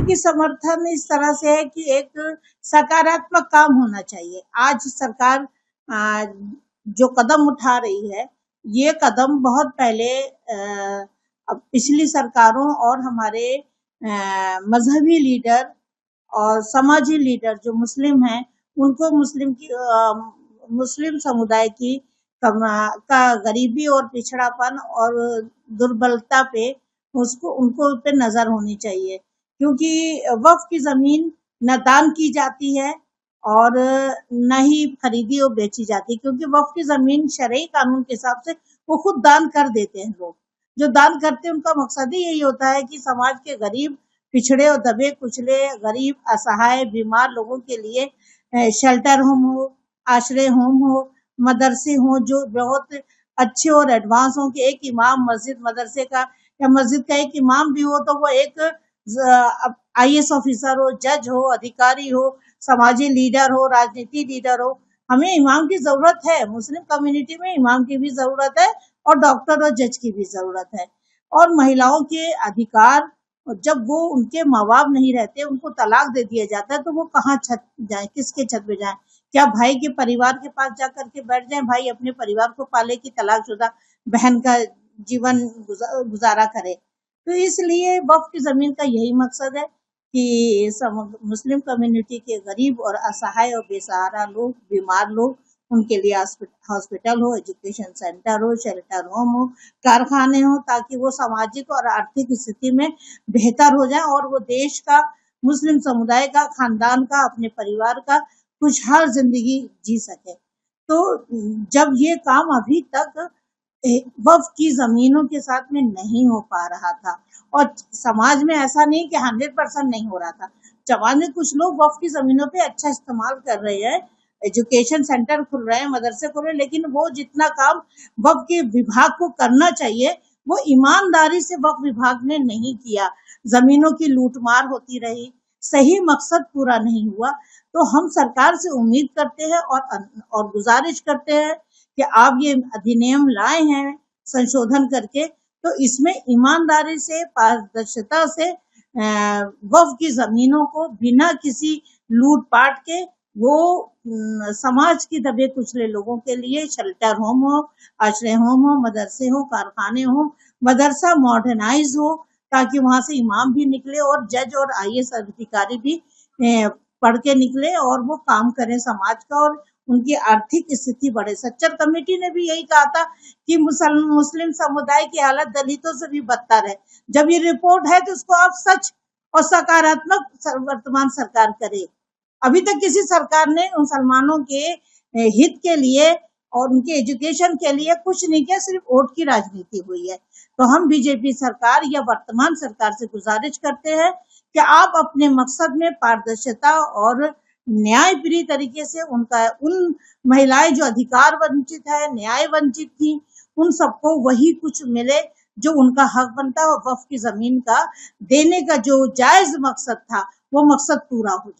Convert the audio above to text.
की समर्थन इस तरह से है कि एक सकारात्मक काम होना चाहिए। आज सरकार जो कदम उठा रही है, ये कदम बहुत पहले पिछली सरकारों और हमारे मजहबी लीडर और समाजी लीडर जो मुस्लिम हैं, उनको मुस्लिम समुदाय की का गरीबी और पिछड़ापन और दुर्बलता पे उनको पे नजर होनी चाहिए, क्योंकि वक्फ की जमीन न दान की जाती है और न ही खरीदी और बेची जाती, क्योंकि वक्फ की जमीन शरई कानून के हिसाब से वो खुद दान कर देते हैं। लोग जो दान करते हैं उनका मकसद ही यही होता है कि समाज के गरीब, पिछड़े और दबे कुचले, गरीब, असहाय, बीमार लोगों के लिए शेल्टर होम हो, आश्रय होम हो, मदरसे हो जो बहुत अच्छे और एडवांस हो, कि एक इमाम मस्जिद मदरसे का या मस्जिद का एक इमाम भी हो तो वो एक IAS ऑफिसर हो, जज हो, अधिकारी हो, समाजी लीडर हो, राजनीति लीडर हो। हमें इमाम की जरूरत है, मुस्लिम कम्युनिटी में इमाम की भी जरूरत है और डॉक्टर और जज की भी जरूरत है। और महिलाओं के अधिकार, जब वो उनके माँ बाप नहीं रहते, उनको तलाक दे दिया जाता है, तो वो कहाँ छत जाए, किसके छत पे जाए? क्या भाई के परिवार के पास जाकर के बैठ जाए, भाई अपने परिवार को पाले कि तलाकशुदा बहन का जीवन गुजारा करे? तो इसलिए वक्फ की जमीन का यही मकसद है कि मुस्लिम कम्युनिटी के गरीब और असहाय और बेसहारा लोग, बीमार लोग, उनके लिए हॉस्पिटल हो, एजुकेशन सेंटर हो, शेल्टर होम हो, कारखाने हो, ताकि वो सामाजिक और आर्थिक स्थिति में बेहतर हो जाए और वो देश का, मुस्लिम समुदाय का, खानदान का, अपने परिवार का खुशहाल जिंदगी जी सके। तो जब ये काम अभी तक वक्फ की जमीनों के साथ में नहीं हो पा रहा था, और समाज में ऐसा नहीं कि 100% नहीं हो रहा था, समाज में कुछ लोग वक्फ की जमीनों पे अच्छा इस्तेमाल कर रहे हैं, एजुकेशन सेंटर खुल रहे हैं, मदरसे खुल रहे हैं, लेकिन वो जितना काम वक्फ के विभाग को करना चाहिए वो ईमानदारी से वक्फ विभाग ने नहीं किया। जमीनों की लूटमार होती रही, सही मकसद पूरा नहीं हुआ। तो हम सरकार से उम्मीद करते हैं और गुजारिश करते हैं कि आप ये अधिनियम लाए हैं संशोधन करके, तो इसमें ईमानदारी से, पारदर्शिता से वक्फ की जमीनों को बिना किसी लूटपाट के वो समाज की दबे कुचले लोगों के लिए शेल्टर होम हो, आश्रय होम हो, मदरसे हो, कारखाने हो, मदरसा मॉडर्नाइज हो, ताकि वहां से इमाम भी निकले और जज और IAS अधिकारी भी पढ़ के निकले और वो काम करें समाज का और उनकी आर्थिक स्थिति बढ़े। सच्चर कमेटी ने भी यही कहा था कि मुस्लिम समुदाय की हालत दलितों से भी बदतर है। जब ये रिपोर्ट है तो उसको आप सच और सकारात्मक वर्तमान सरकार करे। अभी तक किसी सरकार ने मुसलमानों के हित के लिए और उनके एजुकेशन के लिए कुछ नहीं किया, सिर्फ वोट की राजनीति हुई है। तो हम बीजेपी सरकार या वर्तमान सरकार से गुजारिश करते हैं कि आप अपने मकसद में पारदर्शिता और न्यायप्रिय तरीके से उन महिलाएं जो अधिकार वंचित है, न्याय वंचित थी, उन सबको वही कुछ मिले जो उनका हक बनता है, और वक्फ की जमीन का देने का जो जायज मकसद था वो मकसद पूरा हो जाए।